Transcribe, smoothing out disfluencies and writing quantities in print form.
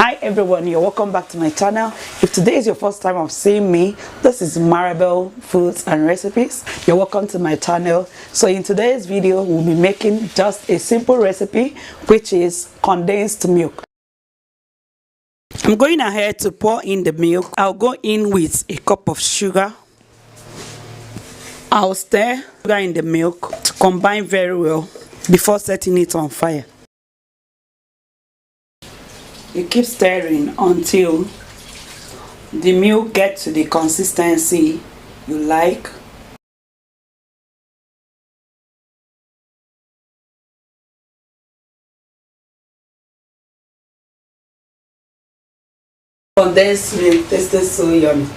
Hi everyone, you're welcome back to my channel. If today is your first time of seeing me, this is Maribel Foods and Recipes. You're welcome to my channel. So in today's video, we'll be making just a simple recipe, which is condensed milk. I'm going ahead to pour in the milk. I'll go in with a cup of sugar. I'll stir sugar in the milk to combine very well before setting it on fire. You keep stirring until the milk gets to the consistency you like. Condensed milk tastes so yummy.